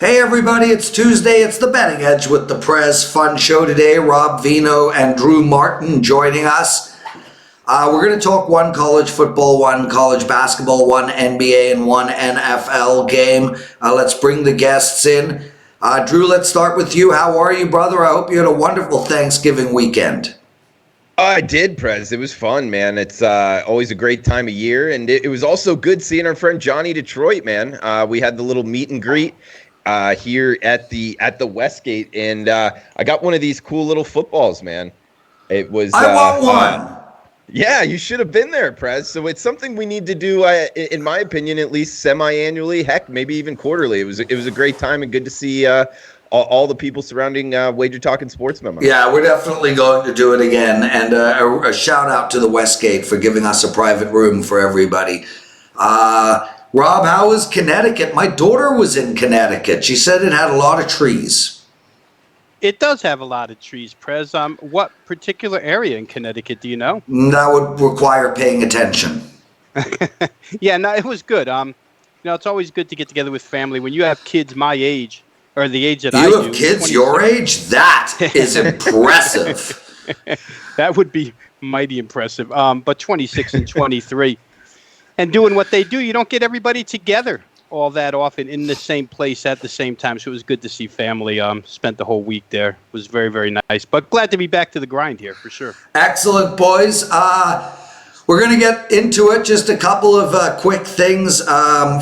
Hey everybody, it's Tuesday. It's the Betting Edge with the Prez Fun Show today. Rob Vino and Drew Martin joining us. We're going to talk one college football, one college basketball, one NBA, and one NFL game. Let's bring the guests in. Drew, let's start with you. How are you, brother? I hope you had a wonderful Thanksgiving weekend. I did, Prez. It was fun, man. It's always a great time of year, and it was also good seeing our friend Johnny Detroit, man. We had the little meet and greet here at the Westgate, and I got one of these cool little footballs, man. It was I want one. Yeah, you should have been there, Prez. So it's something we need to do, in my opinion, at least semi-annually. Heck, maybe even quarterly. It was a great time and good to see all the people surrounding WagerTalk and Sports Memo. Yeah, we're definitely going to do it again. And a shout out to the Westgate for giving us a private room for everybody. Rob, how was Connecticut? My daughter was in Connecticut. She said it had a lot of trees. It does have a lot of trees, Prez. What particular area in Connecticut do you know? That would require paying attention. Yeah, no, it was good. It's always good to get together with family. When you have kids my age, or the age that I do. You have kids your age? That is impressive. That would be mighty impressive. But 26 and 23. And doing what they do, you don't get everybody together all that often in the same place at the same time. So it was good to see family. Spent the whole week there. It was very, very nice. But glad to be back to the grind here for sure. Excellent, boys. We're going to get into it. Just a couple of quick things.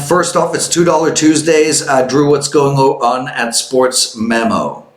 First off, it's $2 Tuesdays. Drew, what's going on at Sports Memo?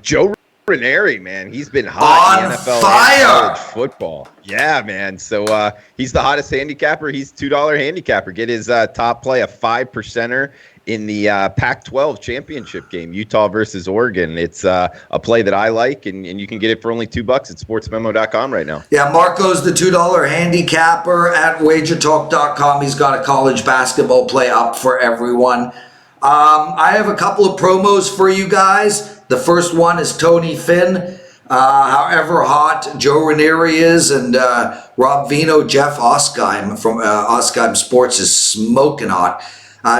Joe Ranieri, man, he's been hot in the NFL fire. And college football. Yeah, man. So he's the hottest handicapper. He's $2 handicapper. Get his top play, a 5%er in the Pac-12 championship game, Utah versus Oregon. It's a play that I like, and you can get it for only $2 at sportsmemo.com right now. Yeah, Marco's the $2 handicapper at WagerTalk.com. He's got a college basketball play up for everyone. I have a couple of promos for you guys. The first one is Tony Finn. However hot Joe Ranieri is, and Rob Vino, Jeff Oskheim from Oskheim Sports is smoking hot.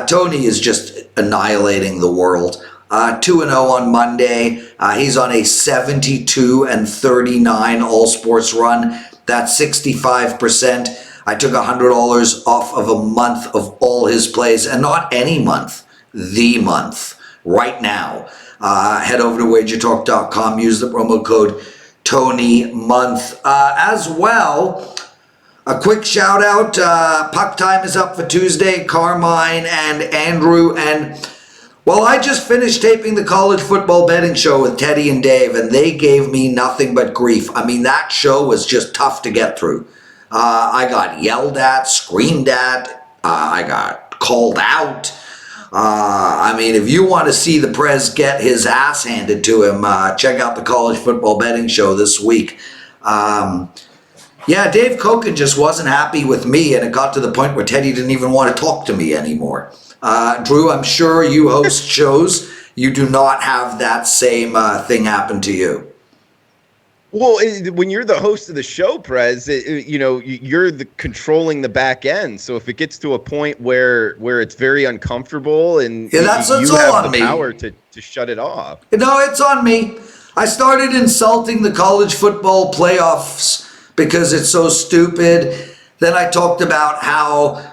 Tony is just annihilating the world. 2-0 on Monday. He's on a 72-39 all sports run. That's 65%. I took $100 off of a month of all his plays, and not any month, the month, right now. Head over to WagerTalk.com. Use the promo code TonyMonth. As well, a quick shout out. Puck Time is up for Tuesday. Carmine and Andrew. And, well, I just finished taping the college football betting show with Teddy and Dave, and they gave me nothing but grief. I mean, that show was just tough to get through. I got yelled at, screamed at. I got called out. I mean, if you want to see the Prez get his ass handed to him, check out the college football betting show this week. Yeah, Dave Koken just wasn't happy with me, and it got to the point where Teddy didn't even want to talk to me anymore. Drew, I'm sure you host shows. You do not have that same thing happen to you. Well, when you're the host of the show, Prez, you're controlling the back end. So if it gets to a point where it's very uncomfortable, and you have the power to shut it off. No, it's on me. I started insulting the college football playoffs because it's so stupid. Then I talked about how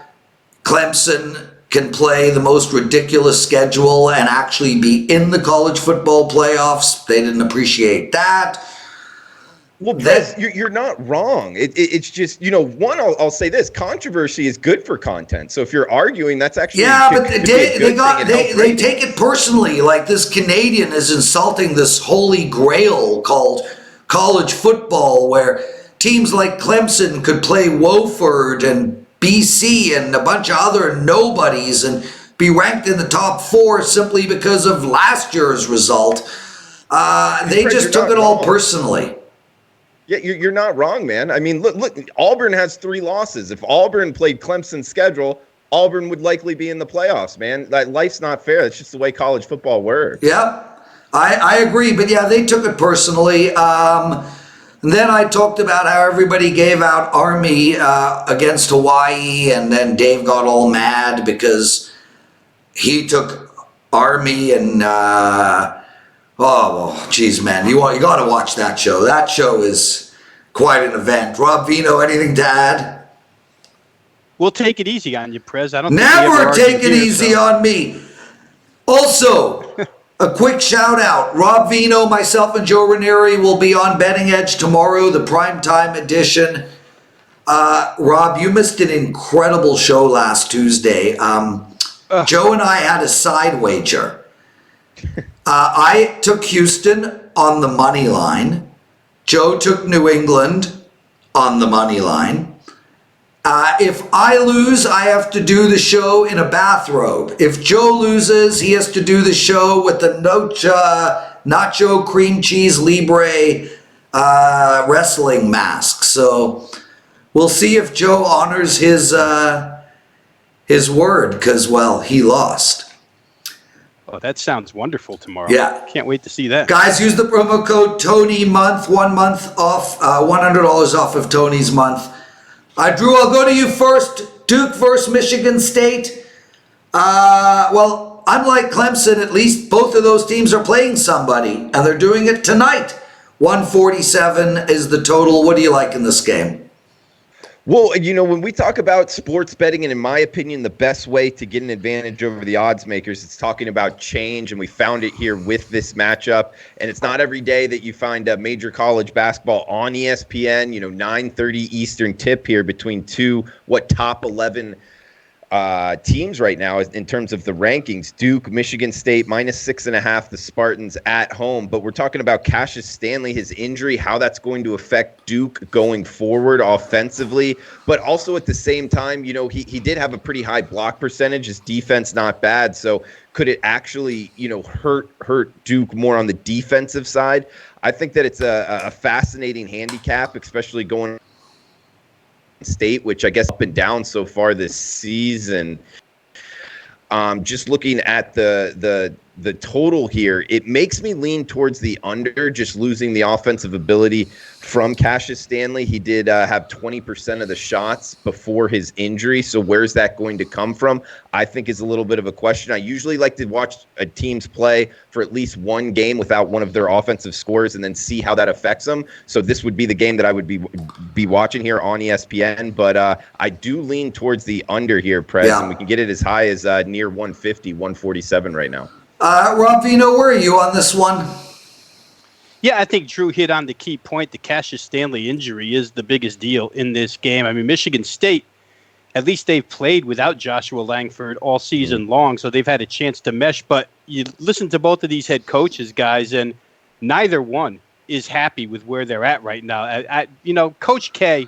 Clemson can play the most ridiculous schedule and actually be in the college football playoffs. They didn't appreciate that. Well, Prez, you're not wrong. It's just, one, I'll say this: controversy is good for content. So if you're arguing, that's actually but they take it personally. Like, this Canadian is insulting this holy grail called college football, where teams like Clemson could play Wofford and BC and a bunch of other nobodies and be ranked in the top 4 simply because of last year's result. They just took it all personally. Yeah, you're not wrong, man. I mean, look, Auburn has 3 losses. If Auburn played Clemson's schedule, Auburn would likely be in the playoffs, man. Life's not fair. That's just the way college football works. Yeah, I agree. But yeah, they took it personally. And then I talked about how everybody gave out Army against Hawaii, and then Dave got all mad because he took Army and geez, man, you got to watch that show. That show is quite an event. Rob Vino, anything to add? We'll take it easy on you, Prez. I don't think we Never ever take argue it here, easy so. on me. Also, a quick shout out. Rob Vino, myself, and Joe Ranieri will be on Betting Edge tomorrow, the primetime edition. Rob, you missed an incredible show last Tuesday. Joe and I had a side wager. I took Houston on the money line. Joe took New England on the money line. If I lose, I have to do the show in a bathrobe. If Joe loses, he has to do the show with the nacho cream cheese libre wrestling mask. So we'll see if Joe honors his word, because, well, he lost. Oh, that sounds wonderful tomorrow. Yeah. Can't wait to see that. Guys, use the promo code TonyMonth, 1 month off, $100 off of Tony's month. Drew, I'll go to you first. Duke versus Michigan State. Well, unlike Clemson, at least both of those teams are playing somebody, and they're doing it tonight. 147 is the total. What do you like in this game? Well, when we talk about sports betting, and in my opinion, the best way to get an advantage over the odds makers, it's talking about change, and we found it here with this matchup. And it's not every day that you find a major college basketball on ESPN, 9:30 Eastern tip here between top 11 teams right now in terms of the rankings. Duke, Michigan State, -6.5, the Spartans at home. But we're talking about Cassius Stanley, his injury, how that's going to affect Duke going forward offensively. But also at the same time, he did have a pretty high block percentage. His defense not bad. So could it actually, hurt Duke more on the defensive side? I think that it's a fascinating handicap, especially going State, which I guess up and down so far this season. Just looking at the total here, it makes me lean towards the under, just losing the offensive ability from Cassius Stanley. He did have 20% of the shots before his injury, so where's that going to come from? I think is a little bit of a question. I usually like to watch teams play for at least one game without one of their offensive scores and then see how that affects them. So this would be the game that I would be watching here on ESPN, but I do lean towards the under here, Prez, and we can get it as high as near 150, 147 right now. Rob Vino, where are you on this one? Yeah, I think Drew hit on the key point. The Cassius Stanley injury is the biggest deal in this game. I mean, Michigan State, at least they've played without Joshua Langford all season long, so they've had a chance to mesh. But you listen to both of these head coaches, guys, and neither one is happy with where they're at right now. Coach K,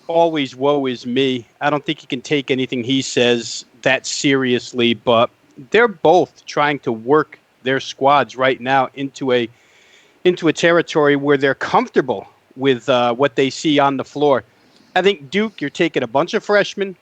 always woe is me. I don't think you can take anything he says that seriously, but they're both trying to work their squads right now into a territory where they're comfortable with what they see on the floor. I think Duke, you're taking a bunch of freshmen.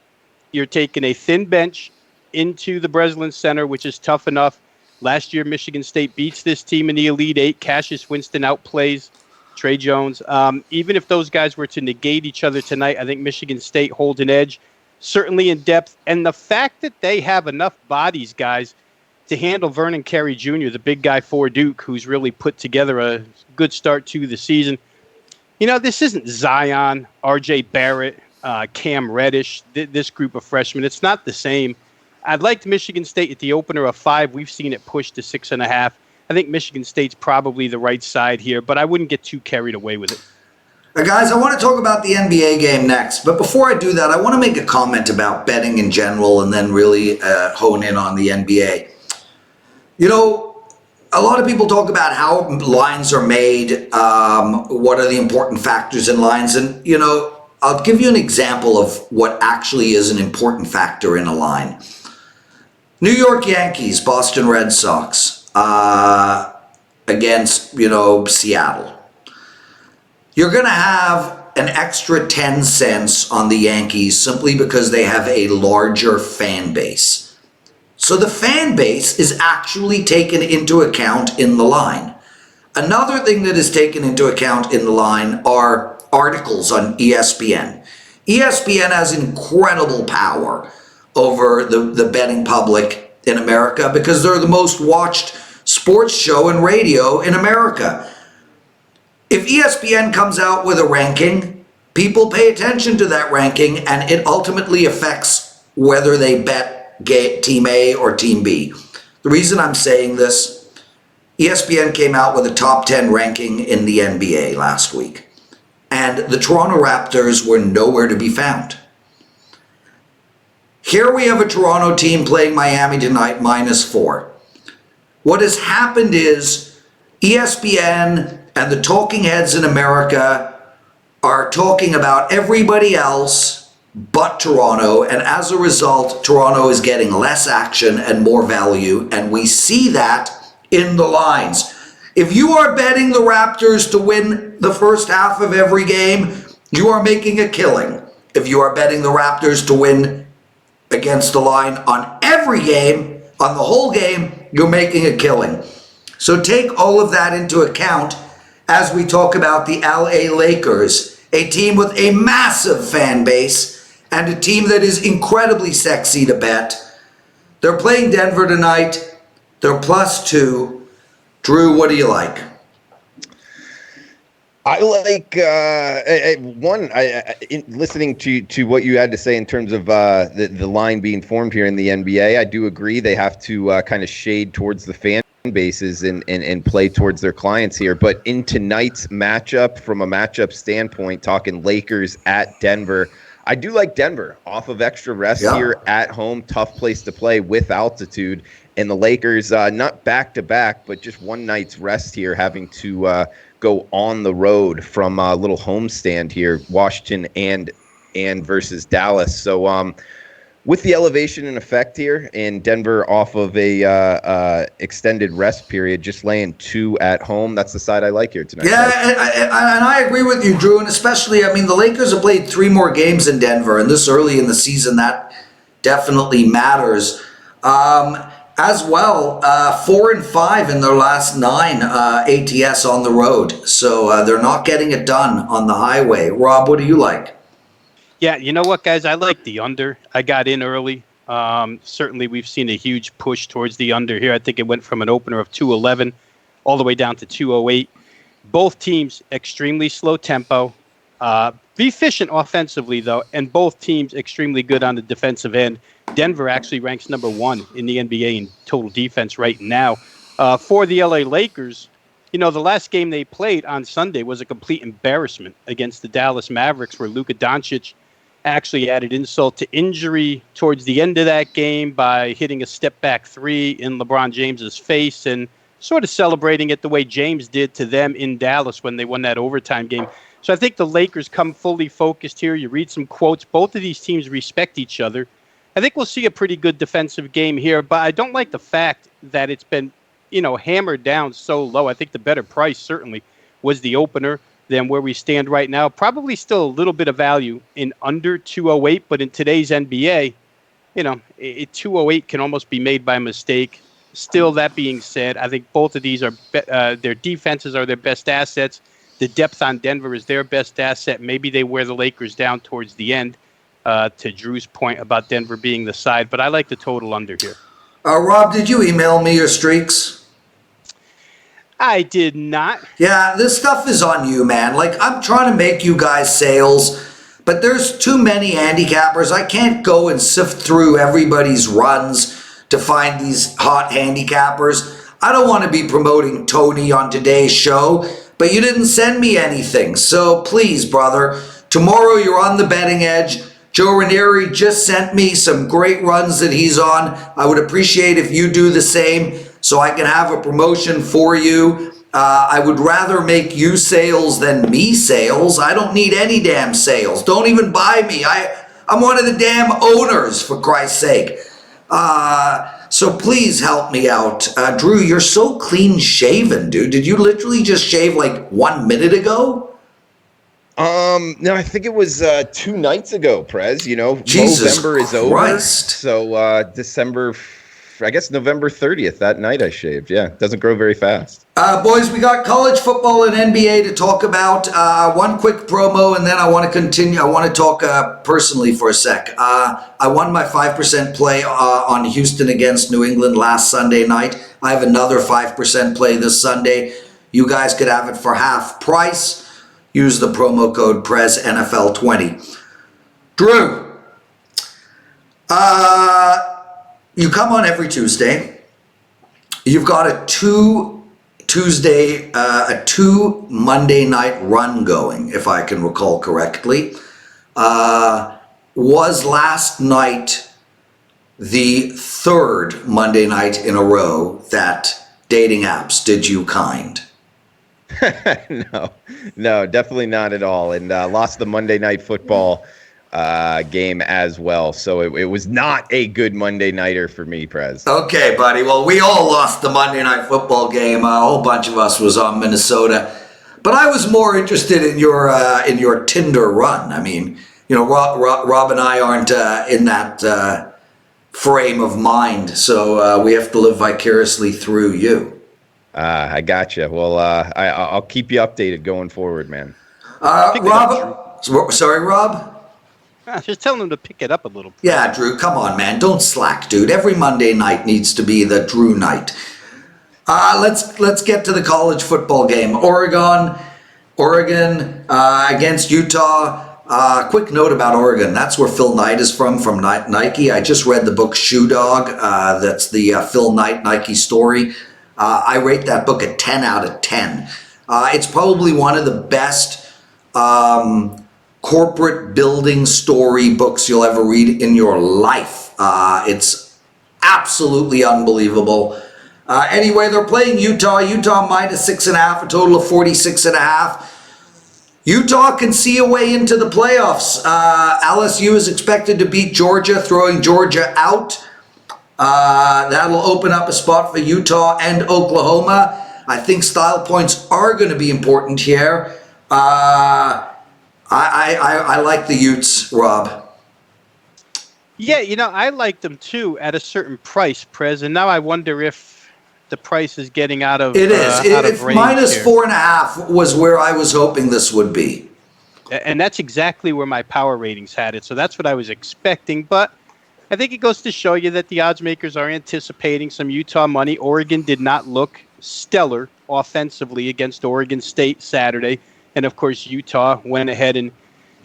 You're taking a thin bench into the Breslin Center, which is tough enough. Last year, Michigan State beats this team in the Elite Eight. Cassius Winston outplays Trey Jones. Even if those guys were to negate each other tonight, I think Michigan State holds an edge, certainly in depth. And the fact that they have enough bodies, guys, to handle Vernon Carey Jr., the big guy for Duke, who's really put together a good start to the season. This isn't Zion, R.J. Barrett, Cam Reddish, this group of freshmen. It's not the same. I'd liked Michigan State at the opener of 5. We've seen it push to 6.5. I think Michigan State's probably the right side here, but I wouldn't get too carried away with it. Guys, I want to talk about the NBA game next, but before I do that, I want to make a comment about betting in general and then really hone in on the NBA. A lot of people talk about how lines are made, what are the important factors in lines, and, I'll give you an example of what actually is an important factor in a line. New York Yankees, Boston Red Sox, against, Seattle. You're going to have an extra 10 cents on the Yankees simply because they have a larger fan base. So the fan base is actually taken into account in the line. Another thing that is taken into account in the line are articles on ESPN. ESPN has incredible power over the betting public in America because they're the most watched sports show and radio in America. If ESPN comes out with a ranking, people pay attention to that ranking, and it ultimately affects whether they bet Team A or Team B. The reason I'm saying this, ESPN came out with a top 10 ranking in the NBA last week, and the Toronto Raptors were nowhere to be found. Here we have a Toronto team playing Miami tonight, -4. What has happened is ESPN and the talking heads in America are talking about everybody else but Toronto, and as a result, Toronto is getting less action and more value, and we see that in the lines. If you are betting the Raptors to win the first half of every game, you are making a killing. If you are betting the Raptors to win against the line on every game, on the whole game, you're making a killing. So take all of that into account as we talk about the LA Lakers, a team with a massive fan base and a team that is incredibly sexy to bet. They're playing Denver tonight. They're +2. Drew, what do you like? I like listening to what you had to say in terms of the line being formed here in the NBA. I do agree they have to kind of shade towards the fan bases and play towards their clients here. But in tonight's matchup, from a matchup standpoint, talking Lakers at Denver, I do like Denver off of extra rest here at home. Tough place to play with altitude. And the Lakers, not back-to-back, but just one night's rest here, having to go on the road from a little homestand here, Washington and versus Dallas. So with the elevation in effect here, and Denver off of a extended rest period, just laying 2 at home, that's the side I like here tonight. Yeah, and I agree with you, Drew, and especially, I mean, the Lakers have played 3 more games in Denver, and this early in the season, that definitely matters. As well, 4 and 5 in their last 9 ATS on the road. So they're not getting it done on the highway. Rob, what do you like? Yeah, you know what, guys? I like the under. I got in early. Certainly, we've seen a huge push towards the under here. I think it went from an opener of 211 all the way down to 208. Both teams extremely slow tempo. Be efficient offensively, though, and both teams extremely good on the defensive end. Denver actually ranks number 1 in the NBA in total defense right now. For the LA Lakers, you know, the last game they played on Sunday was a complete embarrassment against the Dallas Mavericks, where Luka Doncic actually added insult to injury towards the end of that game by hitting a step-back 3 in LeBron James's face and sort of celebrating it the way James did to them in Dallas when they won that overtime game. So I think the Lakers come fully focused here. You read some quotes. Both of these teams respect each other. I think we'll see a pretty good defensive game here, but I don't like the fact that it's been, you know, hammered down so low. I think the better price certainly was the opener than where we stand right now. Probably still a little bit of value in under 208, but in today's NBA, you know, 208 can almost be made by mistake. Still, that being said, I think both of these are their defenses are their best assets. The depth on Denver is their best asset. Maybe they wear the Lakers down towards the end, to Drew's point about Denver being the side. But I like the total under here. Rob, did you email me your streaks? I did not. Yeah, this stuff is on you, man. Like, I'm trying to make you guys sales, but there's too many handicappers. I can't go and sift through everybody's runs to find these hot handicappers. I don't want to be promoting Tony on today's show, but you didn't send me anything. So please, brother, tomorrow you're on the betting edge. Joe Ranieri just sent me some great runs that he's on. I would appreciate if you do the same so I can have a promotion for you. I would rather make you sales than me sales. I don't need any damn sales. Don't even buy me. I'm one of the damn owners, for Christ's sake. So please help me out. Drew, you're so clean shaven, dude. Did you literally just shave like 1 minute ago? No, I think it was 2 nights ago, Prez. You know, Jesus November is over. Christ. So December, I guess November 30th, that night I shaved. Yeah, it doesn't grow very fast. Boys, we got college football and NBA to talk about. One quick promo, and then I want to continue. I want to talk personally for a sec. I won my 5% play on Houston against New England last Sunday night. I have another 5% play this Sunday. You guys could have it for half price. Use the promo code Prez NFL20. Drew, you come on every Tuesday. You've got a two Monday night run going, if I can recall correctly. Was last night the third Monday night in a row that dating apps did you kind? No, definitely not at all. And lost the Monday Night Football game as well. So it was not a good Monday nighter for me, Prez. Okay, buddy. Well, we all lost the Monday Night Football game. A whole bunch of us was on Minnesota. But I was more interested in your Tinder run. I mean, you know, Rob and I aren't in that frame of mind, so we have to live vicariously through you. I gotcha. Well, I'll keep you updated going forward, man. Rob, sorry, Rob? Just tell them to pick it up a little. Yeah, Drew, come on, man. Don't slack, dude. Every Monday night needs to be the Drew night. Let's get to the college football game. Oregon against Utah. Quick note about Oregon. That's where Phil Knight is from Nike. I just read the book Shoe Dog. That's the Phil Knight Nike story. I rate that book a 10 out of 10. It's probably one of the best corporate building story books you'll ever read in your life. It's absolutely unbelievable. Anyway, they're playing Utah. Utah minus 6.5, a total of 46.5. Utah can see a way into the playoffs. LSU is expected to beat Georgia, throwing Georgia out. That'll open up a spot for Utah and Oklahoma. I think style points are going to be important here. I like the Utes, Rob. Yeah, you know, I like them too at a certain price, Prez, and now I wonder if the price is getting out of it is. Out of range minus here. 4.5 was where I was hoping this would be. And that's exactly where my power ratings had it, so that's what I was expecting, but I think it goes to show you that the odds makers are anticipating some Utah money. Oregon did not look stellar offensively against Oregon State Saturday. And, of course, Utah went ahead and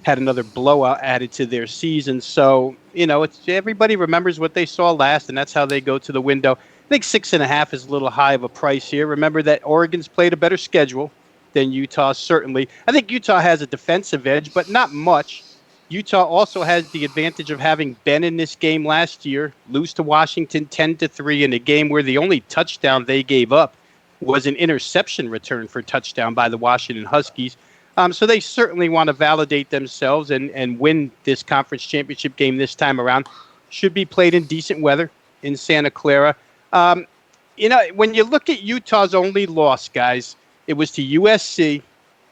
had another blowout added to their season. So, you know, everybody remembers what they saw last, and that's how they go to the window. I think 6.5 is a little high of a price here. Remember that Oregon's played a better schedule than Utah, certainly. I think Utah has a defensive edge, but not much. Utah also has the advantage of having been in this game last year, lose to Washington 10-3 in a game where the only touchdown they gave up was an interception return for touchdown by the Washington Huskies. So they certainly want to validate themselves and win this conference championship game this time around. Should be played in decent weather in Santa Clara. You know, when you look at Utah's only loss, guys, it was to USC.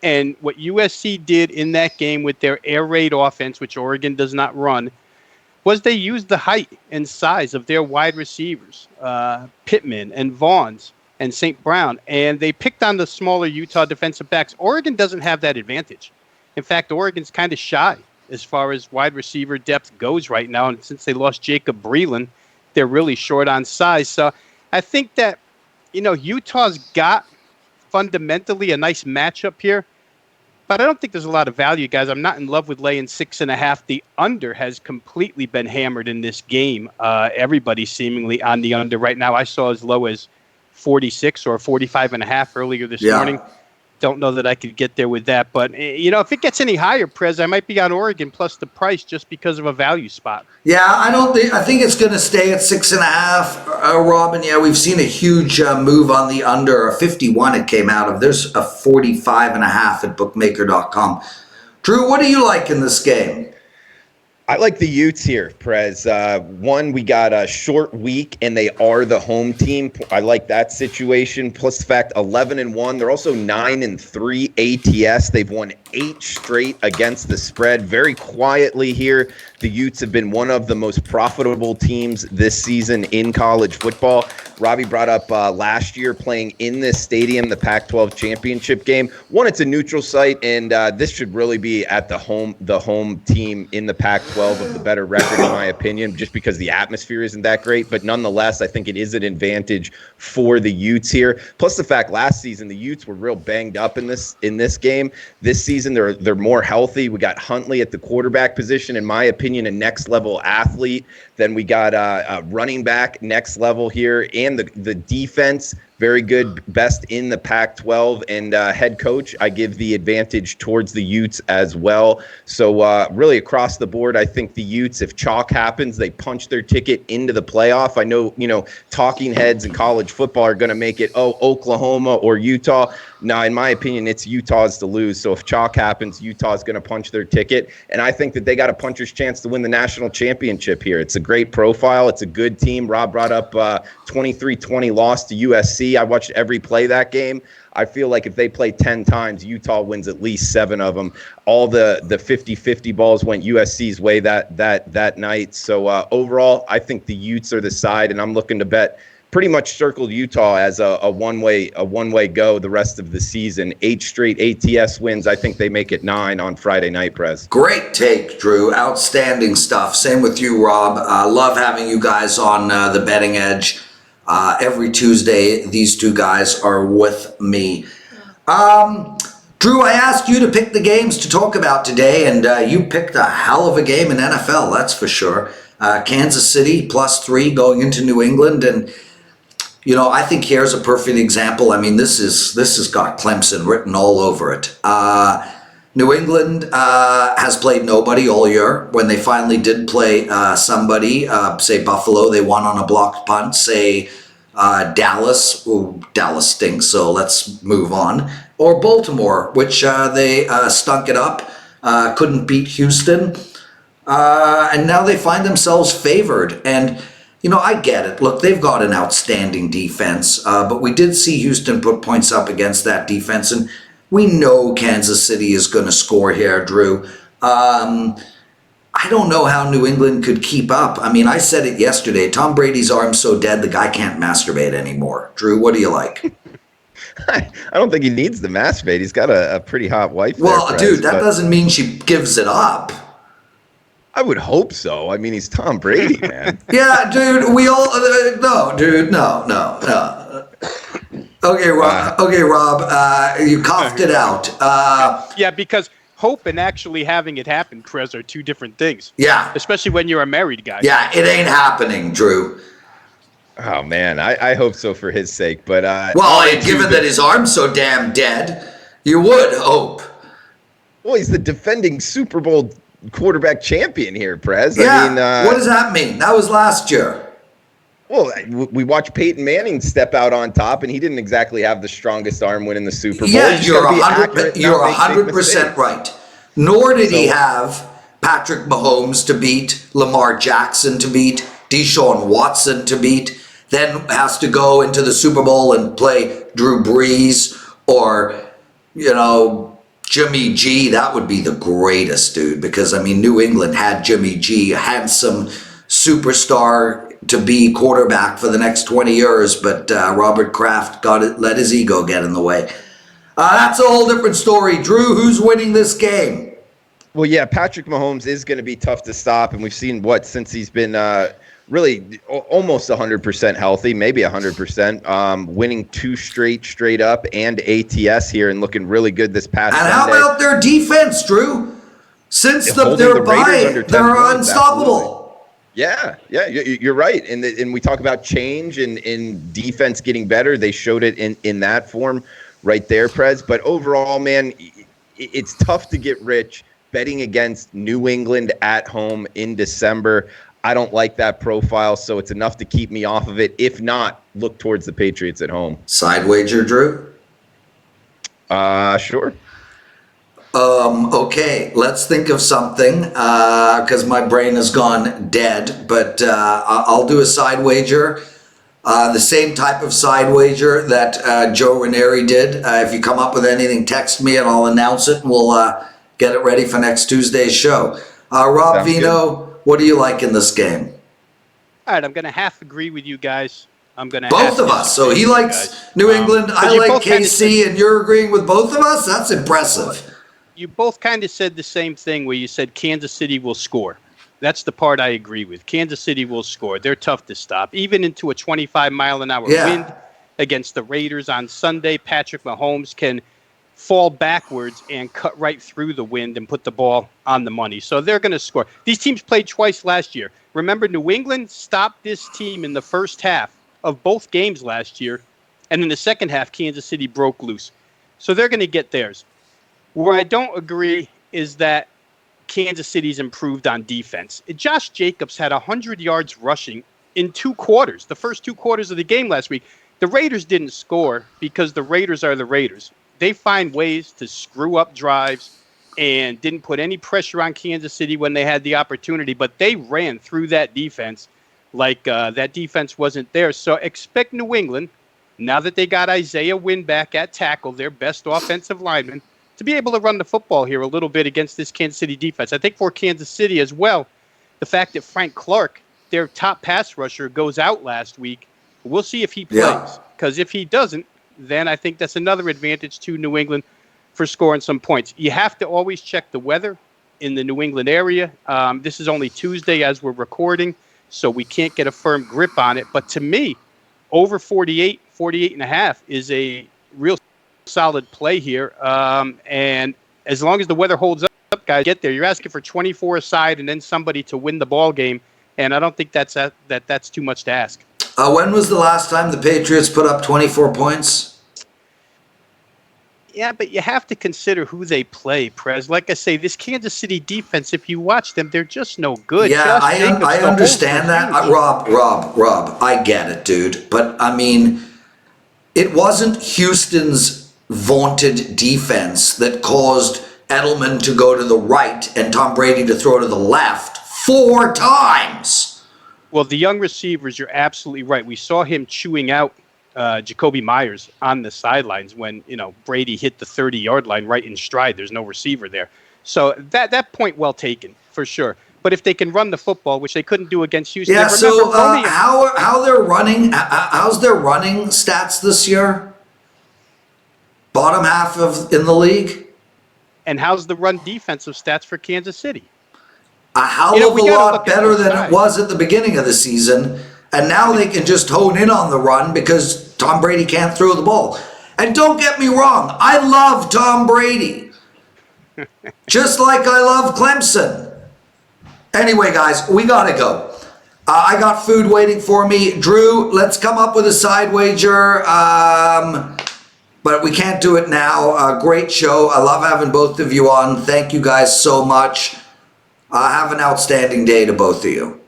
And what USC did in that game with their air raid offense, which Oregon does not run, was they used the height and size of their wide receivers, Pittman and Vaughns and St. Brown, and they picked on the smaller Utah defensive backs. Oregon doesn't have that advantage. In fact, Oregon's kind of shy as far as wide receiver depth goes right now, and since they lost Jacob Breeland, they're really short on size. So I think that, you know, Utah's got fundamentally a nice matchup here, but I don't think there's a lot of value, guys. I'm not in love with laying 6.5. The under has completely been hammered in this game. Everybody's seemingly on the under right now. I saw as low as 46 or 45.5 earlier this morning. Don't know that I could get there with that, but you know, if it gets any higher, Prez, I might be on Oregon plus the price just because of a value spot. Yeah, I think it's going to stay at 6.5, Robin. Yeah, we've seen a huge move on the under. A 51 it came out of. There's a 45.5 at bookmaker.com. Drew, what do you like in this game? I like the Utes here, Prez. One, we got a short week, and they are the home team. I like that situation. Plus the fact 11-1. They're also 9-3 ATS. They've won 8 straight against the spread. Very quietly here, the Utes have been one of the most profitable teams this season in college football. Robbie brought up last year playing in this stadium, the Pac-12 championship game. One, it's a neutral site, and this should really be at the home team in the Pac-12 of the better record, in my opinion, just because the atmosphere isn't that great. But nonetheless, I think it is an advantage for the Utes here. Plus the fact last season the Utes were real banged up in this game. This season they're more healthy. We got Huntley at the quarterback position, in my opinion, a next level athlete. Then we got a running back next level here, and the defense very good, best in the Pac-12, and head coach, I give the advantage towards the Utes as well. So really across the board, I think the Utes, if chalk happens, they punch their ticket into the playoff. I know, talking heads in college football are going to make it, Oklahoma or Utah. No, in my opinion, it's Utah's to lose. So if chalk happens, Utah's going to punch their ticket. And I think that they got a puncher's chance to win the national championship here. It's a great profile. It's a good team. Rob brought up 23-20 loss to USC. I watched every play that game. I feel like if they play 10 times, Utah wins at least 7 of them. All the 50-50 balls went USC's way that night. So overall, I think the Utes are the side, and I'm looking to bet pretty much circled Utah as a one-way go the rest of the season. 8 straight ATS wins. I think they make it 9 on Friday night, Prez. Great take, Drew. Outstanding stuff. Same with you, Rob. Love having you guys on the Betting Edge. Every Tuesday, these two guys are with me. Drew, I asked you to pick the games to talk about today, and you picked a hell of a game in NFL, that's for sure. Kansas City +3 going into New England, and I think here's a perfect example. I mean, this has got Clemson written all over it. New England has played nobody all year. When they finally did play somebody, say Buffalo, they won on a blocked punt. Say Dallas, Dallas stinks, so let's move on. Or Baltimore, which they stunk it up, couldn't beat Houston, and now they find themselves favored. And I get it. Look, they've got an outstanding defense, but we did see Houston put points up against that defense, and we know Kansas City is going to score here, Drew. I don't know how New England could keep up. I mean, I said it yesterday. Tom Brady's arm's so dead, the guy can't masturbate anymore. Drew, what do you like? I don't think he needs to masturbate. He's got a pretty hot wife. Well, there, dude, that doesn't mean she gives it up. I would hope so. I mean, he's Tom Brady, man. Yeah, dude, we all... no, dude, no. Okay, Rob, you coughed it out. Yeah, because hope and actually having it happen, Prez, are 2 different things. Yeah. Especially when you're a married guy. Yeah, it ain't happening, Drew. Oh, man, I hope so for his sake. But given that his arm's so damn dead, you would hope. Well, he's the defending Super Bowl quarterback champion here, Prez. Yeah, I mean, what does that mean? That was last year. Well, we watched Peyton Manning step out on top, and he didn't exactly have the strongest arm winning the Super Bowl. Yeah, you're 100% right. Nor did he have Patrick Mahomes to beat, Lamar Jackson to beat, Deshaun Watson to beat, then has to go into the Super Bowl and play Drew Brees or, Jimmy G. That would be the greatest, dude, because, New England had Jimmy G, had some superstar to be quarterback for the next 20 years, but Robert Kraft let his ego get in the way. That's a whole different story. Drew, who's winning this game? Well, yeah, Patrick Mahomes is going to be tough to stop, and we've seen since he's been really almost 100% healthy, maybe 100%, winning 2 straight up and ATS here and looking really good this past Sunday. And how about their defense, Drew? Since their bye, they're unstoppable. Yeah, you're right. And we talk about change and in defense getting better. They showed it in that form right there, Prez. But overall, man, it's tough to get rich betting against New England at home in December. I don't like that profile, so it's enough to keep me off of it. If not, look towards the Patriots at home. Side wager, Drew? Sure. Okay, let's think of something, because my brain has gone dead, but I'll do a side wager. The same type of side wager that Joe Ranieri did. If you come up with anything, text me and I'll announce it and we'll get it ready for next Tuesday's show. Rob Sounds Vino, what do you like in this game? All right, I'm going to half agree with you guys. I'm going to Both of us. So he likes New England, I like KC, and you're agreeing with both of us? That's impressive. You both kind of said the same thing where you said Kansas City will score. That's the part I agree with. Kansas City will score. They're tough to stop. Even into a 25-mile-an-hour wind against the Raiders on Sunday, Patrick Mahomes can fall backwards and cut right through the wind and put the ball on the money. So they're going to score. These teams played twice last year. Remember, New England stopped this team in the first half of both games last year, and in the second half, Kansas City broke loose. So they're going to get theirs. Where I don't agree is that Kansas City's improved on defense. Josh Jacobs had 100 yards rushing in 2 quarters, the first 2 quarters of the game last week. The Raiders didn't score because the Raiders are the Raiders. They find ways to screw up drives and didn't put any pressure on Kansas City when they had the opportunity, but they ran through that defense like that defense wasn't there. So expect New England, now that they got Isaiah Wynn back at tackle, their best offensive lineman, to be able to run the football here a little bit against this Kansas City defense. I think for Kansas City as well, the fact that Frank Clark, their top pass rusher, goes out last week, we'll see if he plays. Because if he doesn't, then I think that's another advantage to New England for scoring some points. You have to always check the weather in the New England area. This is only Tuesday as we're recording, so we can't get a firm grip on it. But to me, over 48 and a half is a real solid play here. And as long as the weather holds up, guys, get there. You're asking for 24 aside and then somebody to win the ball game. And I don't think that's too much to ask. When was the last time the Patriots put up 24 points? Yeah, but you have to consider who they play, Prez. Like I say, this Kansas City defense, if you watch them, they're just no good. Yeah, I understand that. Rob, I get it, dude. But, I mean, it wasn't Houston's vaunted defense that caused Edelman to go to the right and Tom Brady to throw to the left 4 times. Well, the young receivers, you're absolutely right. We saw him chewing out Jacoby Myers on the sidelines when, Brady hit the 30-yard line right in stride. There's no receiver there. So that point well taken, for sure. But if they can run the football, which they couldn't do against Houston. Yeah, so how they're running, how's their running stats this year? Bottom half in the league? And how's the run defensive stats for Kansas City? A hell of a lot better than it was at the beginning of the season. And now they can just hone in on the run because Tom Brady can't throw the ball. And don't get me wrong, I love Tom Brady. Just like I love Clemson. Anyway, guys, we got to go. I got food waiting for me. Drew, let's come up with a side wager. But we can't do it now. Great show. I love having both of you on. Thank you guys so much. Have an outstanding day to both of you.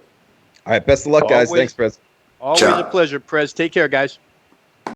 All right. Best of luck, guys. Thanks, Prez. Always a pleasure, Prez. Take care, guys.